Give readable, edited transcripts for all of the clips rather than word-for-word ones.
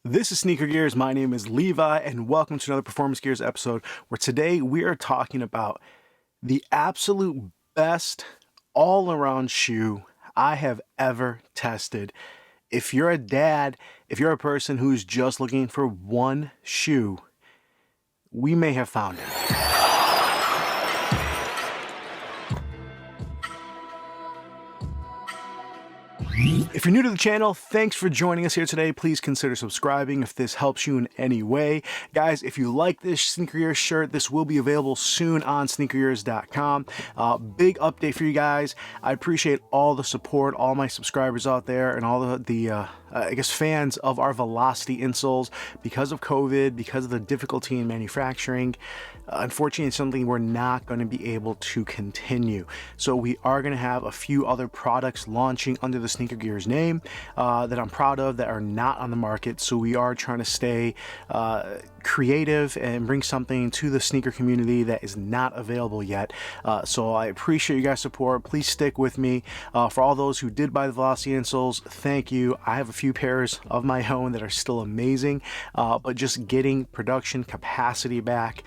This is Sneaker Gears. My name is Levi, and welcome to another Performance Gears episode where today we are talking about the absolute best all-around shoe I have ever tested. If you're a dad, if you're a person who's just looking for one shoe, we may have found it. If you're new to the channel, thanks for joining us here today. Please consider subscribing if this helps you in any way. Guys, if you like this Sneaker Gears shirt, this will be available soon on sneakergears.com. Big update for you guys. I appreciate all the support, all my subscribers out there, and all the fans of our Velocity insoles. Because of COVID, because of the difficulty in manufacturing, unfortunately, it's something we're not going to be able to continue. So we are going to have a few other products launching under the Sneaker Gears name that I'm proud of that are not on the market. So we are trying to stay creative and bring something to the sneaker community that is not available yet. So I appreciate you guys' support. Please stick with me. For all those who did buy the Velocity insoles, thank you. I have a few pairs of my own that are still amazing, but just getting production capacity back,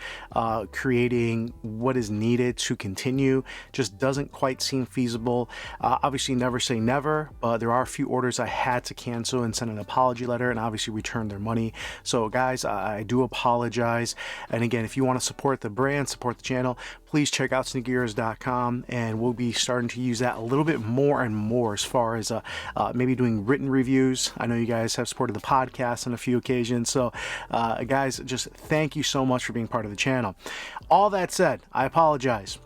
creating what is needed to continue just doesn't quite seem feasible. Obviously never say never, but there are a few orders I had to cancel and send an apology letter and obviously return their money. So guys, I do apologize. And again, if you want to support the brand, support the channel, please check out sneakergears.com, and we'll be starting to use that a little bit more and more as far as maybe doing written reviews. I know you guys have supported the podcast on a few occasions. So guys, just thank you so much for being part of the channel. All that said, I apologize.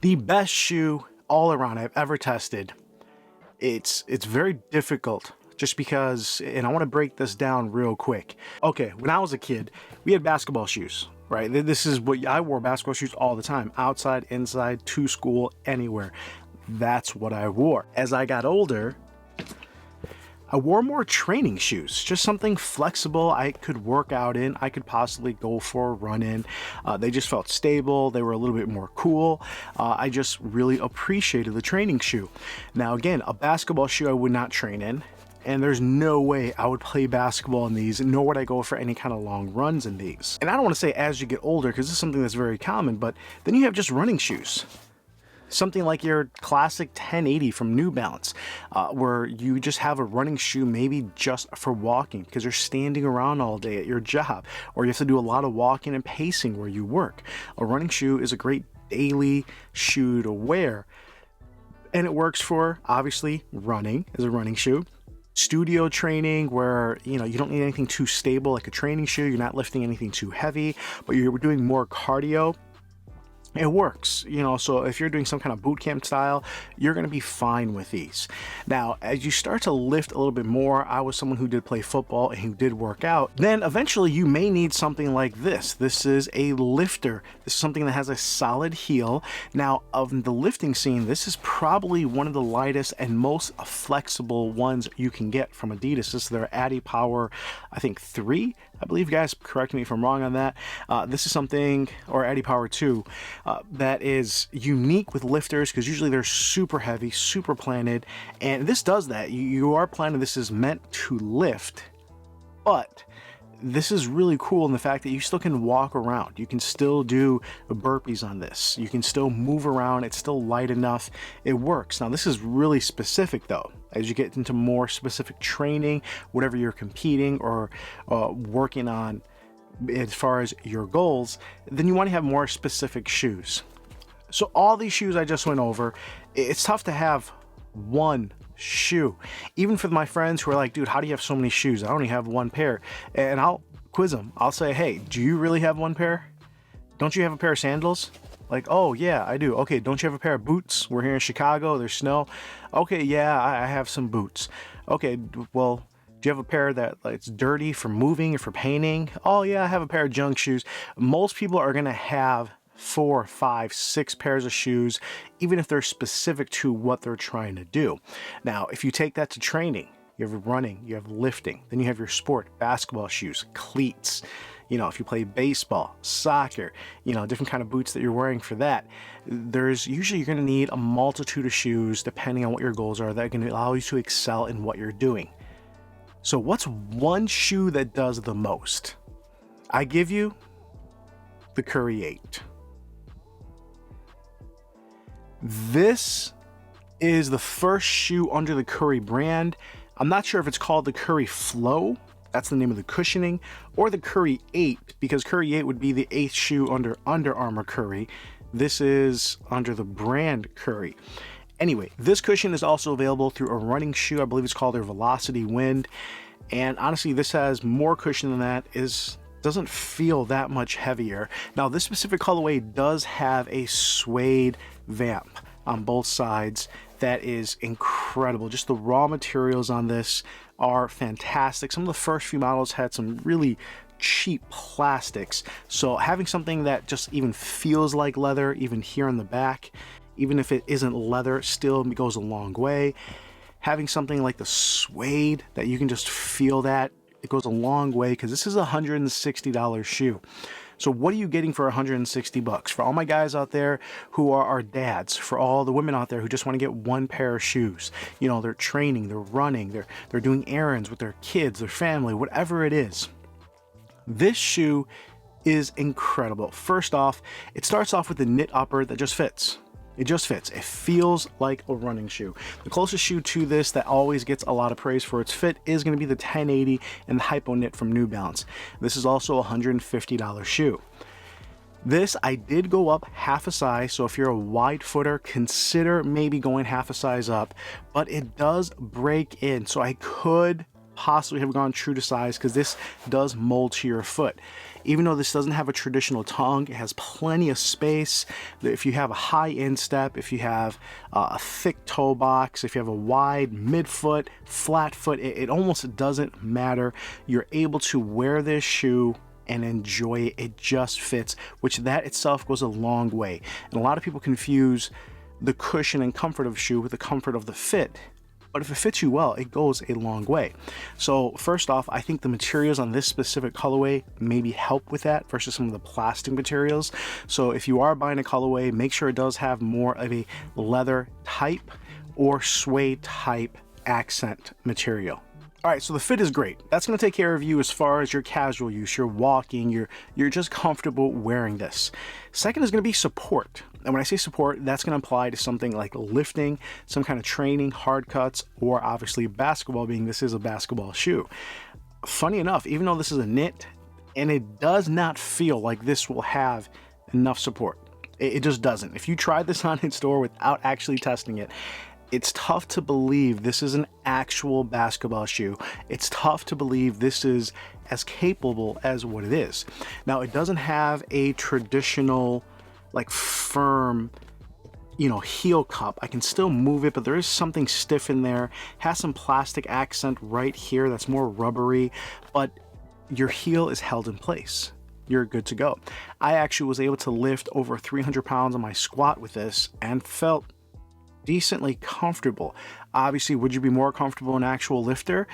The best shoe all around I've ever tested. It's very difficult just because, and I want to break this down real quick. Okay, when I was a kid, we had basketball shoes, right? This is what I wore, basketball shoes all the time, outside, inside, to school, anywhere. That's what I wore. As I got older, I wore more training shoes, just something flexible I could work out in, I could possibly go for a run in. They just felt stable, they were a little bit more cool. I just really appreciated the training shoe. Now again, a basketball shoe I would not train in, and there's no way I would play basketball in these, nor would I go for any kind of long runs in these. And I don't want to say as you get older, because this is something that's very common, but then you have just running shoes. Something like your classic 1080 from New Balance, where you just have a running shoe maybe just for walking because you're standing around all day at your job, or you have to do a lot of walking and pacing where you work. A running shoe is a great daily shoe to wear, and it works for, obviously, running as a running shoe. Studio training, where you don't need anything too stable like a training shoe, you're not lifting anything too heavy, but you're doing more cardio. It works, so if you're doing some kind of boot camp style, you're going to be fine with these. Now, as you start to lift a little bit more, I was someone who did play football and who did work out, then eventually you may need something like this. This is a lifter. This is something that has a solid heel. Now, of the lifting scene, this is probably one of the lightest and most flexible ones you can get from Adidas. This is their Adi Power, I think 3. I believe, guys, correct me if I'm wrong on that. This is something, or Adi Power 2, that is unique with lifters because usually they're super heavy, super planted, and this does that. You are planted, this is meant to lift, but this is really cool in the fact that you still can walk around. You can still do burpees on this. You can still move around. It's still light enough. It works. Now, this is really specific, though. As you get into more specific training, whatever you're competing or working on as far as your goals, then you want to have more specific shoes. So all these shoes I just went over, it's tough to have one shoe. Even for my friends who are like, dude, how do you have so many shoes? I only have one pair. And I'll quiz them. I'll say, hey, do you really have one pair? Don't you have a pair of sandals? Like, oh yeah, I do. Okay, don't you have a pair of boots? We're here in Chicago, there's snow. Okay, yeah, I have some boots. Okay, well, do you have a pair that it's dirty for moving or for painting? Oh yeah, I have a pair of junk shoes. Most people are gonna have 4, 5, 6 pairs of shoes, even if they're specific to what they're trying to do. Now, if you take that to training, you have running, you have lifting, then you have your sport, basketball shoes, cleats. If you play baseball, soccer, different kind of boots that you're wearing for that. There's usually you're going to need a multitude of shoes depending on what your goals are that are going to allow you to excel in what you're doing. So what's one shoe that does the most? I give you the Curry 8. This is the first shoe under the Curry brand. I'm not sure if it's called the Curry Flow, that's the name of the cushioning, or the Curry 8, because Curry 8 would be the 8th shoe under Under Armour Curry. This is under the brand Curry. Anyway, this cushion is also available through a running shoe. I believe it's called their Velocity Wind. And honestly, this has more cushion than that. Doesn't feel that much heavier. Now, this specific colorway does have a suede vamp on both sides. That is incredible. Just the raw materials on this are fantastic. Some of the first few models had some really cheap plastics. So having something that just even feels like leather, even here in the back, even if it isn't leather, still goes a long way. Having something like the suede that you can just feel that, it goes a long way, because this is a $160 shoe. So what are you getting for 160 bucks? For all my guys out there who are our dads, for all the women out there who just want to get one pair of shoes, you know, they're training, they're running, they're doing errands with their kids, their family, whatever it is. This shoe is incredible. First off, it starts off with the knit upper that just fits. It just fits. It feels like a running shoe. The closest shoe to this that always gets a lot of praise for its fit is going to be the 1080 and the Hypo Knit from New Balance. This is also a $150 shoe. This, I did go up half a size, so if you're a wide footer, consider maybe going half a size up, but it does break in, so I could possibly have gone true to size, because this does mold to your foot. Even though this doesn't have a traditional tongue, it has plenty of space. If you have a high instep, if you have a thick toe box, if you have a wide midfoot, flat foot, it almost doesn't matter. You're able to wear this shoe and enjoy it. It just fits, which that itself goes a long way. And a lot of people confuse the cushion and comfort of a shoe with the comfort of the fit. But if it fits you well, it goes a long way. So first off, I think the materials on this specific colorway maybe help with that versus some of the plastic materials. So if you are buying a colorway, make sure it does have more of a leather type or suede type accent material. All right, so the fit is great. That's gonna take care of you as far as your casual use, you're walking, you're just comfortable wearing this. Second is gonna be support. And when I say support, that's gonna apply to something like lifting, some kind of training, hard cuts, or obviously basketball, being this is a basketball shoe. Funny enough, even though this is a knit, and it does not feel like this will have enough support. It just doesn't. If you tried this on in store without actually testing it, it's tough to believe this is an actual basketball shoe. It's tough to believe this is as capable as what it is. Now, it doesn't have a traditional, like, firm, you know, heel cup. I can still move it, but there is something stiff in there. Has some plastic accent right here that's more rubbery, but your heel is held in place. You're good to go. I actually was able to lift over 300 pounds on my squat with this and felt decently comfortable. Obviously, would you be more comfortable an actual lifter?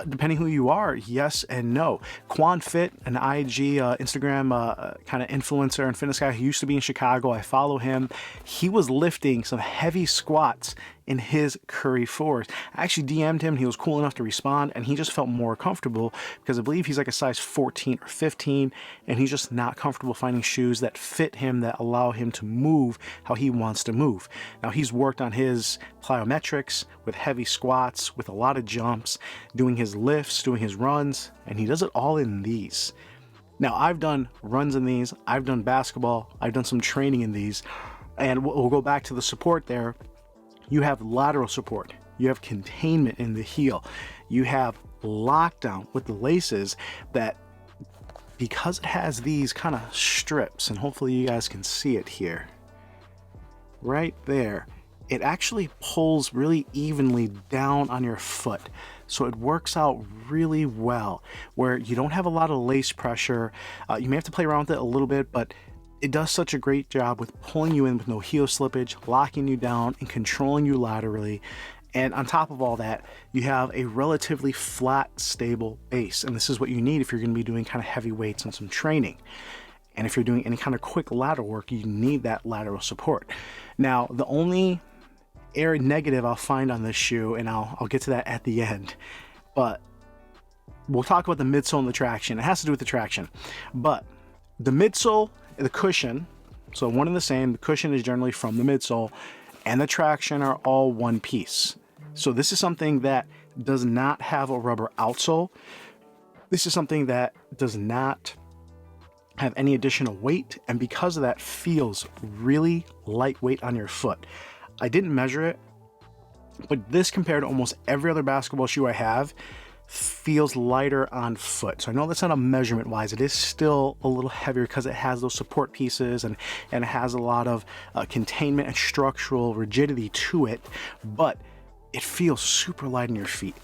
Depending who you are, yes and no. Quan Fit, an IG Instagram kind of influencer and fitness guy who used to be in Chicago, I follow him. He was lifting some heavy squats in his Curry 4s. I actually DM'd him, he was cool enough to respond, and he just felt more comfortable because I believe he's like a size 14 or 15, and he's just not comfortable finding shoes that fit him, that allow him to move how he wants to move. Now, he's worked on his plyometrics with heavy squats, with a lot of jumps, doing his lifts, doing his runs, and he does it all in these. Now, I've done runs in these, I've done basketball, I've done some training in these, and we'll go back to the support there. You have lateral support, you have containment in the heel, you have lockdown with the laces that, because it has these kind of strips, and hopefully you guys can see it here, right there, it actually pulls really evenly down on your foot. So it works out really well where you don't have a lot of lace pressure. You may have to play around with it a little bit, but it does such a great job with pulling you in with no heel slippage, locking you down, and controlling you laterally. And on top of all that, you have a relatively flat, stable base. And this is what you need if you're going to be doing kind of heavy weights and some training. And if you're doing any kind of quick lateral work, you need that lateral support. Now, the only negative I'll find on this shoe, and I'll get to that at the end, but we'll talk about the midsole and the traction. It has to do with the traction, but the midsole, the cushion, so one and the same, the cushion is generally from the midsole, and the traction are all one piece. So this is something that does not have a rubber outsole. This is something that does not have any additional weight, and because of that feels really lightweight on your foot. I didn't measure it, but this compared to almost every other basketball shoe I have feels lighter on foot. So I know that's not a measurement wise, it is still a little heavier because it has those support pieces and it has a lot of containment and structural rigidity to it, but it feels super light on your feet.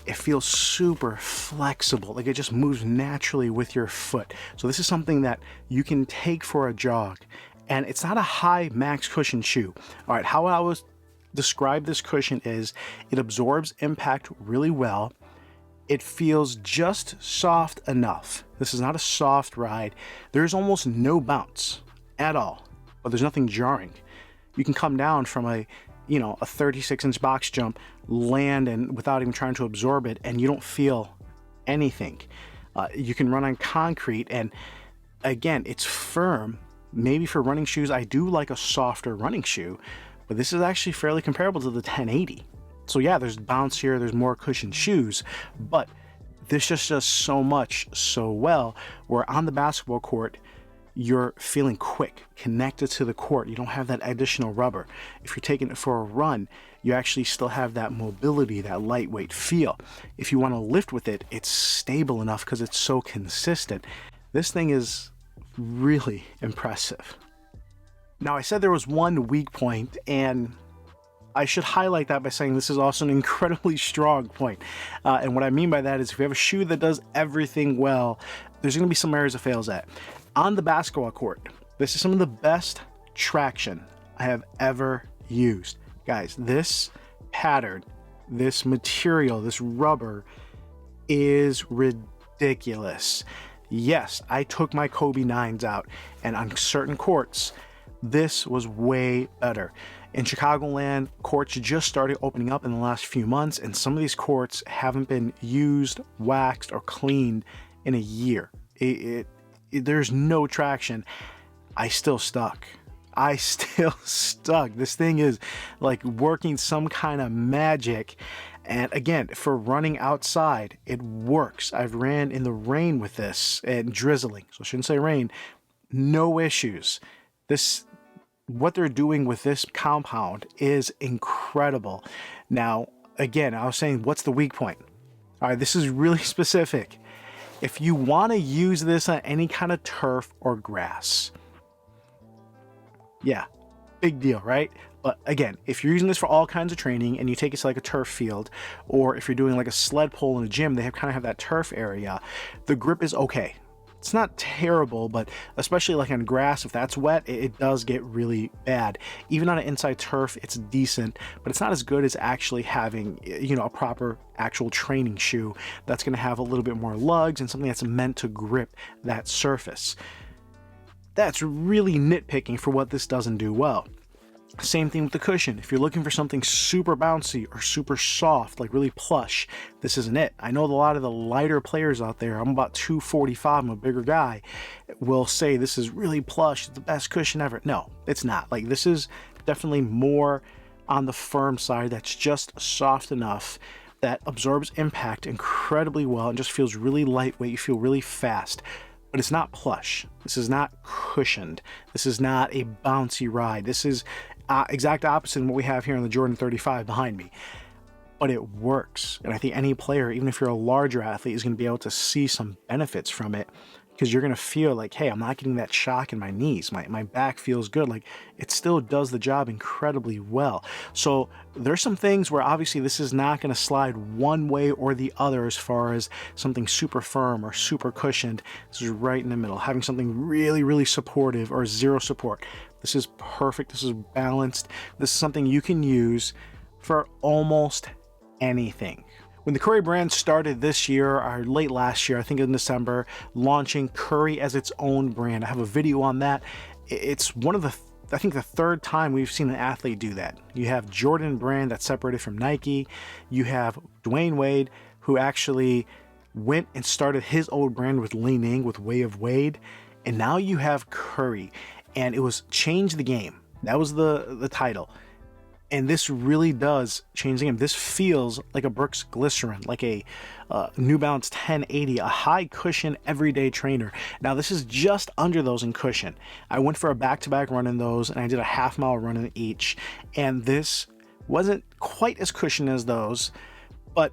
It feels super flexible, like it just moves naturally with your foot. So this is something that you can take for a jog, and it's not a high max cushion shoe. All right, how I would describe this cushion is it absorbs impact really well. It feels just soft enough. This is not a soft ride. There's almost no bounce at all, but there's nothing jarring. You can come down from a 36-inch box jump, land, and without even trying to absorb it, and you don't feel anything. You can run on concrete, and again, it's firm. Maybe for running shoes, I do like a softer running shoe, but this is actually fairly comparable to the 1080. So yeah, there's bounce here, there's more cushioned shoes, but this just does so much so well, where on the basketball court, you're feeling quick, connected to the court. You don't have that additional rubber. If you're taking it for a run, you actually still have that mobility, that lightweight feel. If you want to lift with it, it's stable enough because it's so consistent. This thing is really impressive. Now, I said there was one weak point, and I should highlight that by saying this is also an incredibly strong point. And what I mean by that is if you have a shoe that does everything well, there's going to be some areas it fails at. On the basketball court, this is some of the best traction I have ever used. Guys, this pattern, this material, this rubber is ridiculous. Yes, I took my Kobe 9s out, and on certain courts, this was way better. In Chicagoland, courts just started opening up in the last few months, and some of these courts haven't been used, waxed, or cleaned in a year. There's no traction. I still stuck. This thing is like working some kind of magic. And again, for running outside, it works. I've ran in the rain with this and drizzling, so I shouldn't say rain. No issues. What they're doing with this compound is incredible. Now, again, I was saying, what's the weak point? All right, this is really specific. If you want to use this on any kind of turf or grass, yeah, big deal, right? But again, if you're using this for all kinds of training and you take it to like a turf field, or if you're doing like a sled pull in a gym, they kind of have that turf area, the grip is okay. It's not terrible, but especially like on grass, if that's wet, it does get really bad. Even on an inside turf, it's decent, but it's not as good as actually having, a proper actual training shoe that's going to have a little bit more lugs and something that's meant to grip that surface. That's really nitpicking for what this doesn't do well. Same thing with the cushion. If you're looking for something super bouncy or super soft, like really plush, this isn't it. I know a lot of the lighter players out there, I'm about 245, I'm a bigger guy, will say this is really plush, it's the best cushion ever. No, it's not. Like, this is definitely more on the firm side, that's just soft enough that absorbs impact incredibly well and just feels really lightweight. You feel really fast. But it's not plush. This is not cushioned. This is not a bouncy ride. This is exact opposite of what we have here on the Jordan 35 behind me. But it works. And I think any player, even if you're a larger athlete, is going to be able to see some benefits from it, because you're going to feel like, hey, I'm not getting that shock in my knees. My back feels good. Like, it still does the job incredibly well. So there's some things where obviously this is not going to slide one way or the other as far as something super firm or super cushioned. This is right in the middle. Having something really, really supportive or zero support. This is perfect. This is balanced. This is something you can use for almost anything. When the Curry brand started this year, or late last year, I think in December, launching Curry as its own brand. I have a video on that. It's one of the, I think the third time we've seen an athlete do that. You have Jordan brand that's separated from Nike. You have Dwayne Wade, who actually went and started his old brand with Li Ning with Way of Wade, and now you have Curry, and it was Change the Game. That was the title. And this really does change the game. This feels like a Brooks Glycerin, like a New Balance 1080, a high cushion everyday trainer. Now this is just under those in cushion. I went for a back-to-back run in those, and I did a half-mile run in each. And this wasn't quite as cushioned as those, but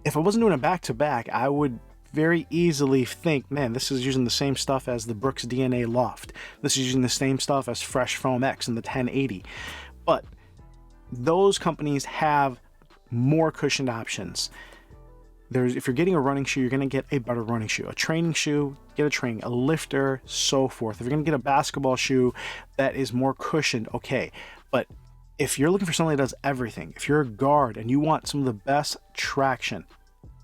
if I wasn't doing a back-to-back, I would very easily think, man, this is using the same stuff as the Brooks DNA Loft. This is using the same stuff as Fresh Foam X and the 1080. But those companies have more cushioned options. If you're getting a running shoe, you're going to get a better running shoe. A training shoe, get a training. A lifter, so forth. If you're going to get a basketball shoe that is more cushioned, okay. But if you're looking for something that does everything, if you're a guard and you want some of the best traction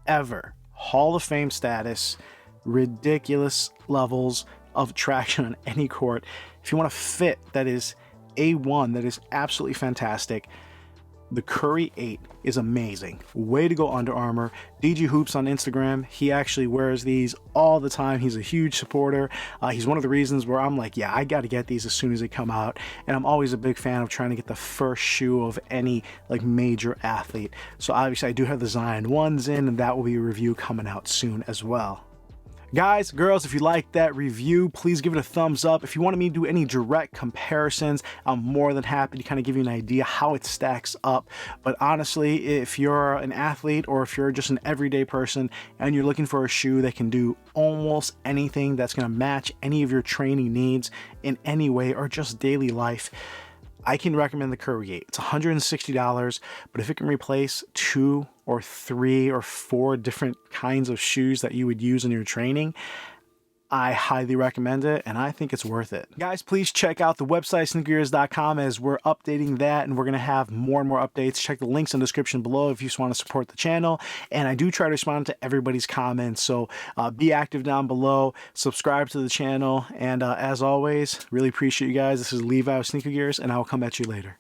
ever, Hall of Fame status, ridiculous levels of traction on any court, if you want a fit that is A1, that is absolutely fantastic, the Curry 8 is amazing. Way to go, Under Armour. DG Hoops on Instagram, he actually wears these all the time. He's a huge supporter. He's one of the reasons where I'm like, yeah, I got to get these as soon as they come out. And I'm always a big fan of trying to get the first shoe of any like major athlete. So obviously I do have the Zion 1s in, and that will be a review coming out soon as well. Guys, girls, if you liked that review, please give it a thumbs up. If you wanted me to do any direct comparisons, I'm more than happy to kind of give you an idea how it stacks up. But honestly, if you're an athlete or if you're just an everyday person and you're looking for a shoe that can do almost anything that's going to match any of your training needs in any way or just daily life, I can recommend the Curry 8. It's $160, but if it can replace 2 or 3 or 4 different kinds of shoes that you would use in your training, I highly recommend it, and I think it's worth it. Guys, please check out the website, sneakergears.com, as we're updating that, and we're going to have more and more updates. Check the links in the description below if you just want to support the channel, and I do try to respond to everybody's comments, so be active down below, subscribe to the channel, and as always, really appreciate you guys. This is Levi with Sneaker Gears, and I will come at you later.